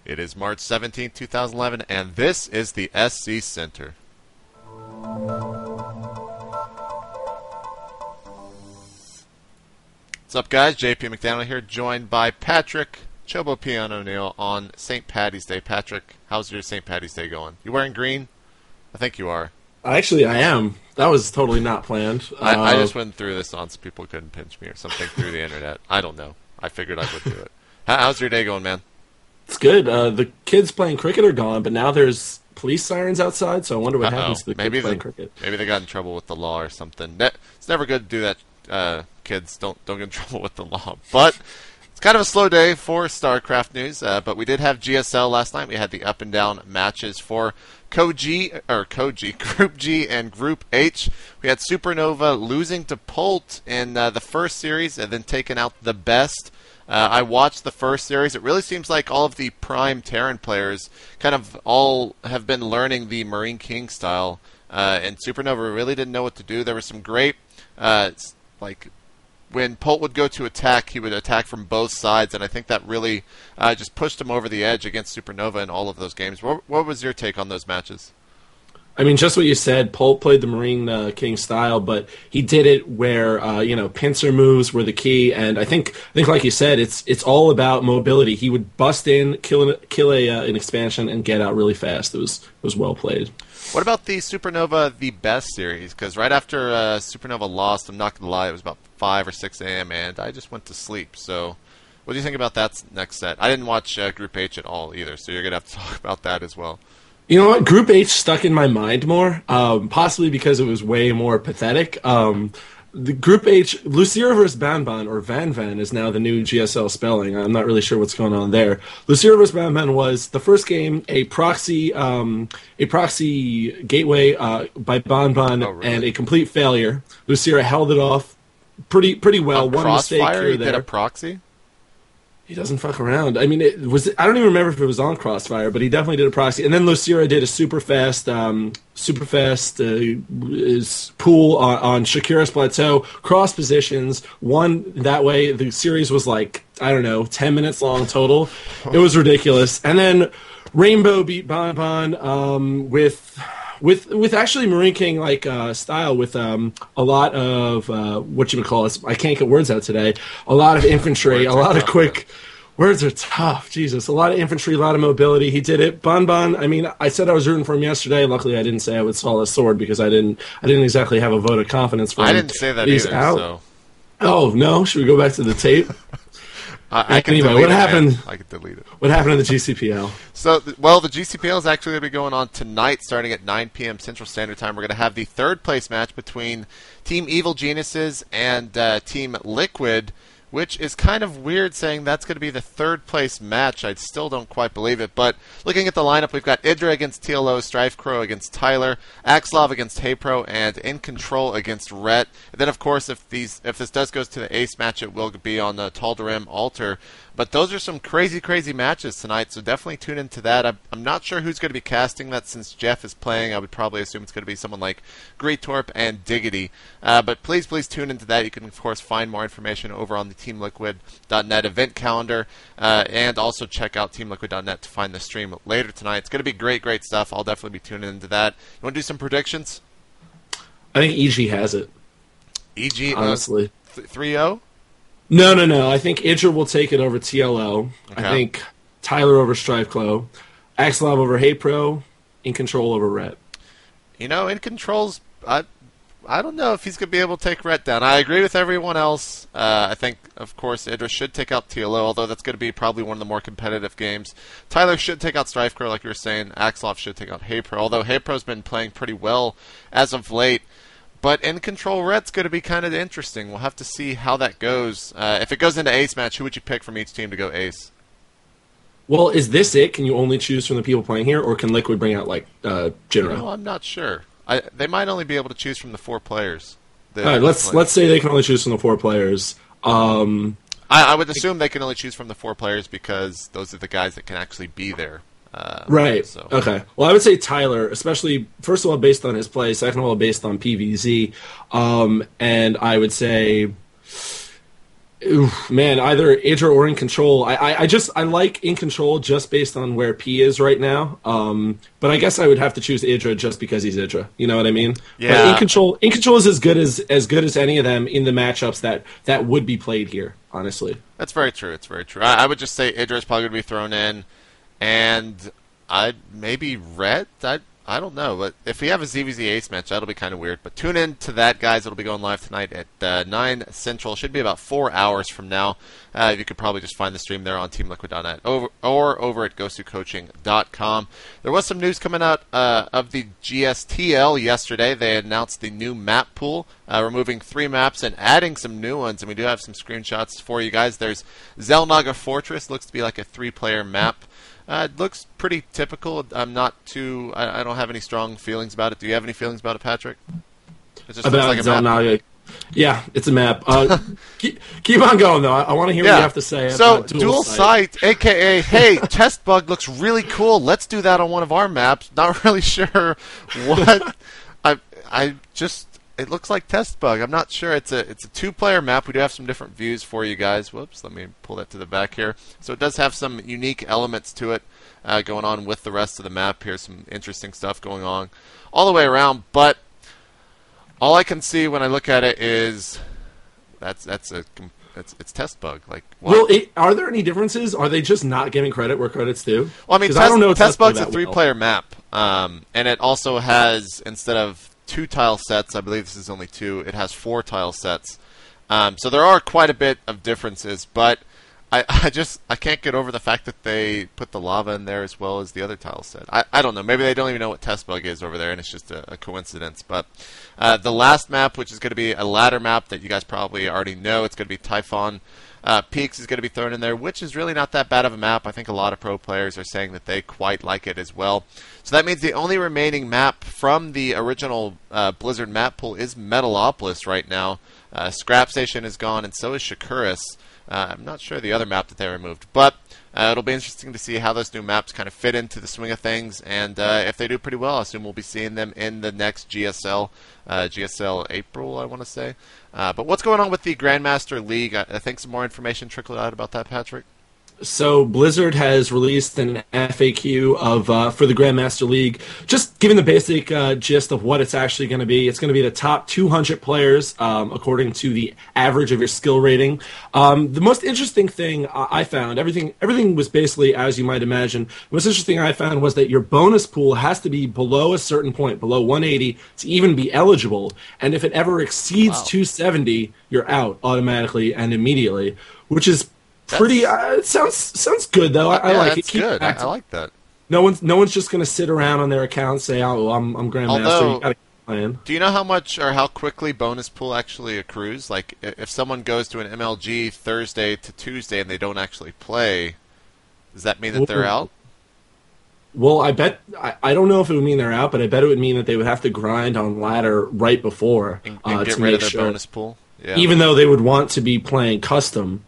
It is March 17th, 2011, and this is the SC Center. What's up, guys? JP McDaniel here, joined by Patrick Chobo Piano O'Neill on St. Paddy's Day. Patrick, how's your St. Paddy's Day going? You wearing green? I think you are. Actually, I am. That was totally not planned. I just went through this on so people couldn't pinch me or something through the internet. I don't know. I figured I would do it. How's your day going, man? It's good. The kids playing cricket are gone, but now there's police sirens outside, so I wonder what happens to the kids playing cricket. Maybe they got in trouble with the law or something. It's never good to do that, kids. Don't get in trouble with the law. But it's kind of a slow day for StarCraft news, but we did have GSL last night. We had the up and down matches for Group G and Group H. We had Supernova losing to Polt in the first series and then taking out the best. I watched the first series. It really seems like all of the prime Terran players kind of all have been learning the Marine King style, and Supernova really didn't know what to do. There was some great, when Polt would go to attack, he would attack from both sides, and I think that really just pushed him over the edge against Supernova in all of those games. What was your take on those matches? I mean, just what you said, Polt played the Marine King style, but he did it where, pincer moves were the key, and I think like you said, it's all about mobility. He would bust in, kill an expansion, and get out really fast. It was well played. What about the Supernova The Best series? Because right after Supernova lost, I'm not going to lie, it was about 5 or 6 a.m., and I just went to sleep. So what do you think about that next set? I didn't watch Group H at all either, so you're going to have to talk about that as well. You know what? Group H stuck in my mind more, possibly because it was way more pathetic. The Group H, Lucira versus Banban, or Van Van, is now the new GSL spelling. I'm not really sure what's going on there. Lucira versus Banban was the first game, a proxy gateway by Banban, and a complete failure. Lucira held it off pretty well. One mistake here or there. He did a proxy? He doesn't fuck around. I mean, I don't even remember if it was on Crossfire, but he definitely did a proxy. And then Lucira did a super fast pool on Shakira's Plateau, cross positions, won that way. The series was 10 minutes long total. It was ridiculous. And then Rainbow beat Bon with actually Marine King style, with a lot of I can't get words out today. A lot of infantry, a lot of quick. Words are tough. Jesus, a lot of infantry, a lot of mobility. He did it. Bon. I mean, I said I was rooting for him yesterday. Luckily, I didn't say I would swallow a sword because I didn't exactly have a vote of confidence for him. I didn't say that either. Out. So. Oh no! Should we go back to the tape? What happened? I can delete it. What happened to the GCPL? So, the GCPL is actually going to be going on tonight, starting at 9 p.m. Central Standard Time. We're going to have the third place match between Team Evil Geniuses and Team Liquid, which is kind of weird saying that's going to be the third place match. I still don't quite believe it. But looking at the lineup, we've got Idra against TLO, Strife Crow against Tyler, Axlov against Heypro, and In Control against Rhett. And then, of course, if this does go to the ace match, it will be on the Tal'Darim Altar. But those are some crazy, crazy matches tonight, so definitely tune into that. I'm not sure who's going to be casting that since Jeff is playing. I would probably assume it's going to be someone like Greetorp and Diggity. But please tune into that. You can, of course, find more information over on the TeamLiquid.net event calendar, and also check out TeamLiquid.net to find the stream later tonight. It's going to be great, great stuff. I'll definitely be tuning into that. You want to do some predictions? I think EG has it. EG, honestly. 3-0? No. I think Idra will take it over TLO. Okay. I think Tyler over Strifeclaw. Axlov over Heypro. In Control over Rhett. In Control's... I don't know if he's going to be able to take Rhett down. I agree with everyone else. I think, of course, Idra should take out TLO, although that's going to be probably one of the more competitive games. Tyler should take out Strifeclaw, like you were saying. Axlov should take out Heypro, although Heypro's been playing pretty well as of late. But In Control Rhett's going to be kind of interesting. We'll have to see how that goes. If it goes into ace match, who would you pick from each team to go ace? Well, is this it? Can you only choose from the people playing here, or can Liquid bring out Jinra? No, I'm not sure. They might only be able to choose from the 4 players. All right, let's say they can only choose from the 4 players. I would assume they can only choose from the 4 players because those are the guys that can actually be there. Right. So. Okay. Well, I would say Tyler, especially, first of all, based on his play, second of all, based on PVZ. And I would say Oof, man, either Idra or In Control. I like In Control just based on where P is right now. But I guess I would have to choose Idra just because he's Idra. You know what I mean? But Yeah, In Control is as good as any of them in the matchups that would be played here. Honestly, that's very true. It's very true. I would just say Idris probably going to be thrown in, and I'd maybe Red. I don't know, but if we have a ZVZ Ace match, that'll be kind of weird. But tune in to that, guys. It'll be going live tonight at 9 Central. Should be about 4 hours from now. You could probably just find the stream there on TeamLiquid.net or over at GoSuCoaching.com. There was some news coming out of the GSTL yesterday. They announced the new map pool, removing 3 maps and adding some new ones. And we do have some screenshots for you guys. There's Zelnaga Fortress. Looks to be like a 3-player map. It looks pretty typical. I'm not too. I don't have any strong feelings about it. Do you have any feelings about it, Patrick? It just about looks like a map. Yeah, it's a map. Keep on going though. I want to hear what you have to say. So about dual site, aka hey, test bug looks really cool. Let's do that on one of our maps. Not really sure what. I just. It looks like test bug. I'm not sure. It's a 2-player map. We do have some different views for you guys. Whoops, let me pull that to the back here. So it does have some unique elements to it going on with the rest of the map. Here's some interesting stuff going on all the way around. But all I can see when I look at it is it's test bug. Like, what? Well, are there any differences? Are they just not giving credit where credit's due? Well, I mean, I don't know test bug's a that 3-player map, and it also has, instead of 2 tile sets, I believe this is only 2, it has 4 tile sets. So there are quite a bit of differences, but I can't get over the fact that they put the lava in there as well as the other tile set. I don't know. Maybe they don't even know what test bug is over there, and it's just a coincidence. But the last map, which is going to be a ladder map that you guys probably already know, it's going to be Typhon Peaks is going to be thrown in there, which is really not that bad of a map. I think a lot of pro players are saying that they quite like it as well. So that means the only remaining map from the original Blizzard map pool is Metalopolis right now. Scrap Station is gone, and so is Shakuras. I'm not sure the other map that they removed, but it'll be interesting to see how those new maps kind of fit into the swing of things, and if they do pretty well, I assume we'll be seeing them in the next GSL, GSL April, I want to say. But what's going on with the Grandmaster League? I think some more information trickled out about that, Patrick. So Blizzard has released an FAQ for the Grandmaster League, just giving the basic gist of what it's actually going to be. It's going to be the top 200 players according to the average of your skill rating. The most interesting thing I found, everything was basically as you might imagine. The most interesting I found was that your bonus pool has to be below a certain point, below 180, to even be eligible. And if it ever exceeds 270, you're out automatically and immediately, which is pretty. It sounds good though. I like it. It's good. I like that. No one's just going to sit around on their account and say, "Oh, I'm Grandmaster." Although, you gotta keep playing. Do you know how much or how quickly bonus pool actually accrues? Like, if someone goes to an MLG Thursday to Tuesday and they don't actually play, does that mean that they're out? Well, I bet I don't know if it would mean they're out, but I bet it would mean that they would have to grind on ladder right before and get rid of their bonus pool. Yeah. Even though they would want to be playing custom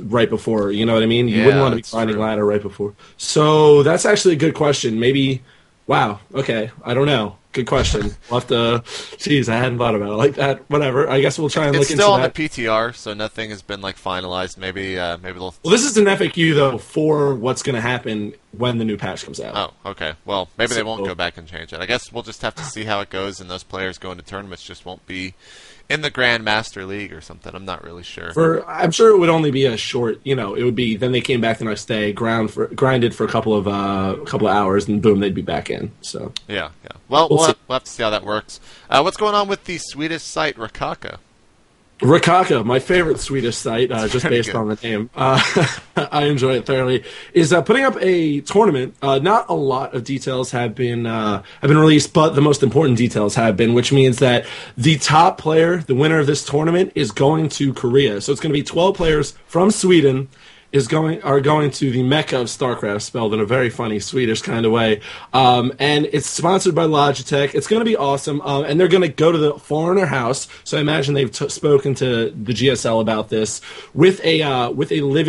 right before, you know what I mean? You wouldn't want to be grinding ladder right before. So that's actually a good question. Maybe, wow, okay, I don't know. Good question. We'll have to, geez, I hadn't thought about it like that. Whatever. I guess we'll try and look into that. It's still on the PTR, so nothing has been like finalized. Maybe they'll. Well, this is an FAQ though for what's going to happen when the new patch comes out. Oh, okay. Well, maybe they won't go back and change it. I guess we'll just have to see how it goes, and those players going to tournaments just won't be in the Grandmaster League or something. I'm not really sure. I'm sure it would only be a short. You know, it would be. Then they came back the next day, grinded for a couple of hours, and boom, they'd be back in. So yeah. Well, we'll have to see how that works. What's going on with the Swedish site Rakaka? Rakaka, my favorite Swedish site, just based on the name. I enjoy it thoroughly. Is putting up a tournament. Not a lot of details have been released, but the most important details have been, which means that the top player, the winner of this tournament, is going to Korea. So it's going to be 12 players from Sweden are going to the Mecca of Starcraft, spelled in a very funny Swedish kind of way. And it's sponsored by Logitech. It's going to be awesome. And they're going to go to the Foreigner House. So I imagine they've spoken to the GSL about this with a living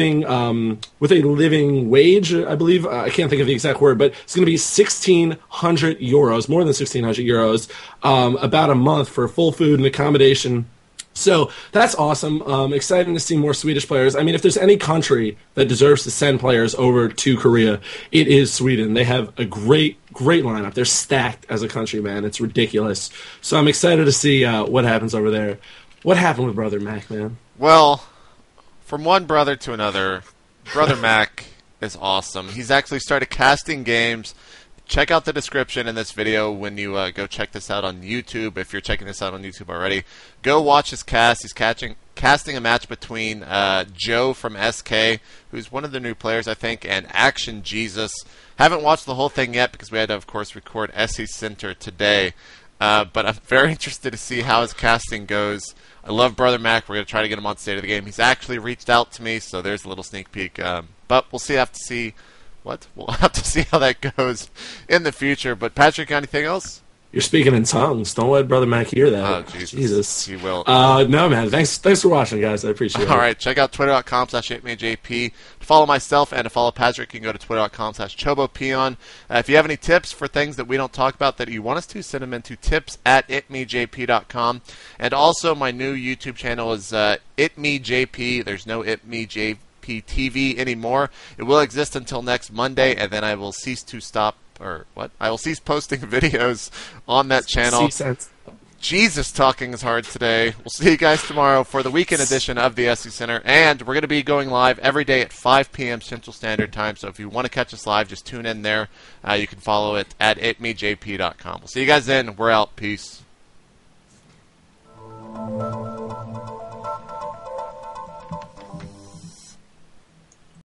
wage, I believe. I can't think of the exact word, but it's going to be 1,600 euros, more than 1,600 euros, about a month for full food and accommodation So that's awesome. Exciting to see more Swedish players. I mean, if there's any country that deserves to send players over to Korea, it is Sweden. They have a great lineup. They're stacked as a country, man. It's ridiculous. So I'm excited to see what happens over there. What happened with Brother Mac, man? Well, from one brother to another, Brother Mac is awesome. He's actually started casting games. Check out the description in this video when you go check this out on YouTube. If you're checking this out on YouTube already, go watch his cast. He's casting a match between Joe from SK, who's one of the new players, I think, and Action Jesus. Haven't watched the whole thing yet because we had to, of course, record SC Center today. But I'm very interested to see how his casting goes. I love Brother Mac. We're going to try to get him on State of the Game. He's actually reached out to me, so there's a little sneak peek. But we'll see. We'll have to see how that goes in the future. But Patrick, anything else? You're speaking in tongues. Don't let Brother Mac hear that. Oh, Jesus. He will. No, man. Thanks for watching, guys. I appreciate it. All right. Check out twitter.com/itmejp. To follow myself and to follow Patrick, you can go to twitter.com/chobopeon. If you have any tips for things that we don't talk about that you want us to, send them into tips@itmejp.com. And also, my new YouTube channel is itmejp. There's no itmejp TV anymore. It will exist until next Monday, and then I will cease posting videos on that channel. Jesus, talking is hard today. We'll see you guys tomorrow for the weekend edition of the SC Center, and we're going to be going live every day at 5 p.m. Central Standard Time, so if you want to catch us live, just tune in there. You can follow it at itmejp.com. We'll see you guys then. We're out. Peace.